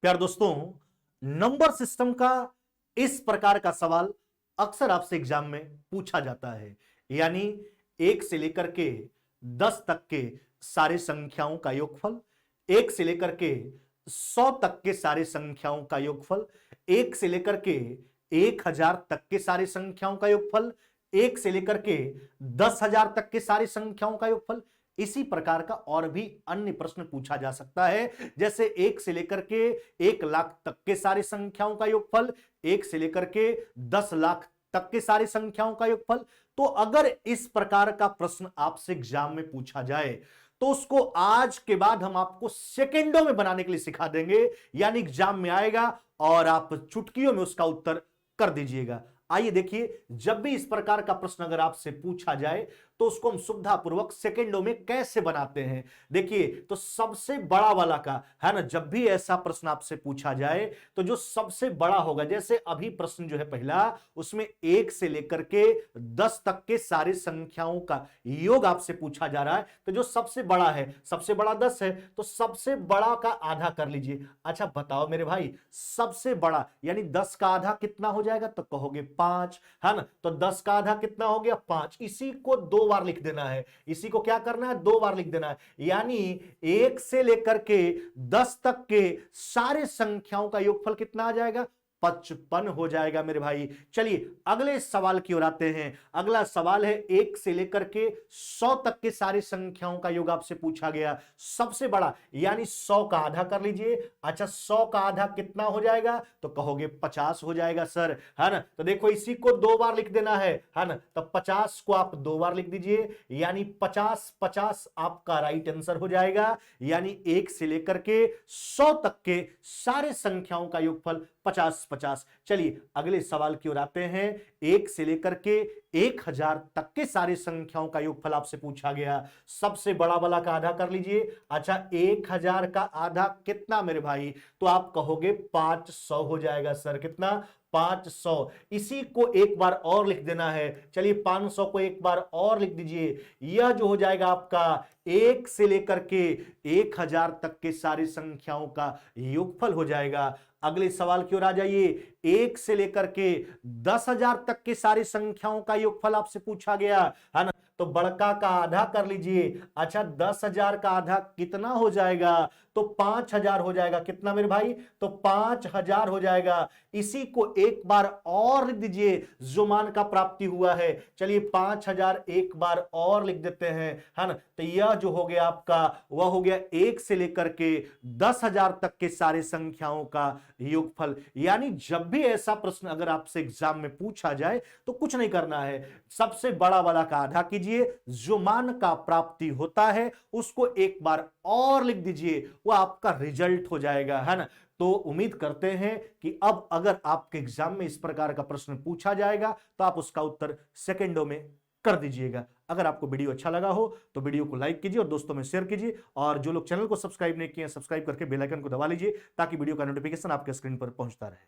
प्यार दोस्तों, number system का इस प्रकार का सवाल अक्सर आपसे एग्जाम में पूछा जाता है। यानी 1 से लेकर के 10 तक के सारे संख्याओं का योगफल, 1 से लेकर के 100 तक के सारे संख्याओं का योगफल, 1 से लेकर के 1000 तक के सारे संख्याओं का योगफल, 1 से लेकर के 10,000 तक के सारी संख्याओं का योगफल। इसी प्रकार का और भी अन्य प्रश्न पूछा जा सकता है, जैसे 1 से लेकर के 1 लाख तक के सारी संख्याओं का योगफल, 1 से लेकर के 10 लाख तक के सारी संख्याओं का योगफल। तो अगर इस प्रकार का प्रश्न आपसे एग्जाम में पूछा जाए तो उसको आज के बाद हम आपको सेकेंडों में बनाने के लिए सिखा देंगे। यानी एग्जाम में आएगा और आप चुटकियों में उसका उत्तर कर दीजिएगा। आइए देखिए, जब भी इस प्रकार का प्रश्न अगर आपसे पूछा जाए तो उसको हम सुविधापूर्वक सेकेंडों में कैसे बनाते हैं। देखिए, तो सबसे बड़ा वाला का है ना, जब भी ऐसा प्रश्न आपसे पूछा जाए तो जो सबसे बड़ा होगा, जैसे अभी प्रश्न जो है पहला, उसमें 1 से लेकर के 10 तक के सारी संख्याओं का योग आपसे पूछा जा रहा है। तो जो सबसे बड़ा है, सबसे बड़ा 10 है, तो सबसे बड़ा का आधा कर लीजिए। अच्छा बताओ मेरे भाई, सबसे बड़ा यानी 10 का आधा कितना हो जाएगा, तो कहोगे 5, है ना। तो 10 का आधा कितना हो गया, 5। इसी को 2 बार लिख देना है, इसी को क्या करना है, 2 बार लिख देना है। यानी 1 से लेकर के 10 तक के सारे संख्याओं का योगफल कितना आ जाएगा, 55 हो जाएगा मेरे भाई। चलिए अगले सवाल की ओर आते हैं। अगला सवाल है 1 से लेकर के 100 तक के सारी संख्याओं का योग आपसे पूछा गया। सबसे बड़ा यानी 100 का आधा कर लीजिए। अच्छा 100 का आधा कितना हो जाएगा, तो कहोगे 50 हो जाएगा सर, है ना। तो देखो इसी को 2 बार लिख देना है ना। तो 50 को आप 2 बार लिख दीजिए, यानी 50 50 आपका राइट आंसर हो जाएगा। यानी 1 से लेकर के 100 तक के सारे संख्याओं का योगफल 50 50। चलिए अगले सवाल की ओर आते हैं। 1 से लेकर के 1000 तक के सारी संख्याओं का योगफल आपसे पूछा गया। सबसे बड़ा वाला का आधा कर लीजिए। अच्छा 1000 का आधा कितना मेरे भाई, तो आप कहोगे 500 हो जाएगा सर। कितना, 500। इसी को एक बार और लिख देना है। चलिए 500 को एक बार और लिख दीजिए। यह जो हो जाएगा आपका 1 से लेकर के 1000 तक के सारी संख्याओं का योगफल हो जाएगा। अगले सवाल की ओर आ जाइए। 1 से लेकर के 10,000 तक के सारी संख्याओं का योगफल आपसे पूछा गया, है ना। तो बड़का का आधा कर लीजिए। अच्छा 10,000 का आधा कितना हो जाएगा, तो 5,000 हो जाएगा। कितना मेरे भाई, तो 5,000 हो जाएगा। इसी को एक बार और लिख दीजिए जो मान का प्राप्ति हुआ है। चलिए 5,000 एक बार और लिख देते हैं, है ना। तो यह जो हो गया आपका, वह हो गया 1 से लेकर के 10,000 तक के सारे संख्याओं का योगफल। यानी जब भी ऐसा प्रश्न अगर आपसे एग्जाम में पूछा जाए तो कुछ नहीं करना है, सबसे बड़ा वाला का आधा कीजिए, जो मान का प्राप्ति होता है उसको एक बार और लिख दीजिए, वो आपका रिजल्ट हो जाएगा, है ना। तो उम्मीद करते हैं कि अब अगर आपके एग्जाम में इस प्रकार का प्रश्न पूछा जाएगा तो आप उसका उत्तर सेकंडों में कर दीजिएगा। अगर आपको वीडियो अच्छा लगा हो तो वीडियो को लाइक कीजिए और दोस्तों में शेयर कीजिए, और जो लोग चैनल को सब्सक्राइब नहीं किए हैं सब्सक्राइब करके बेल आइकन को दबा लीजिए ताकि वीडियो का नोटिफिकेशन आपके स्क्रीन पर पहुंचता रहे।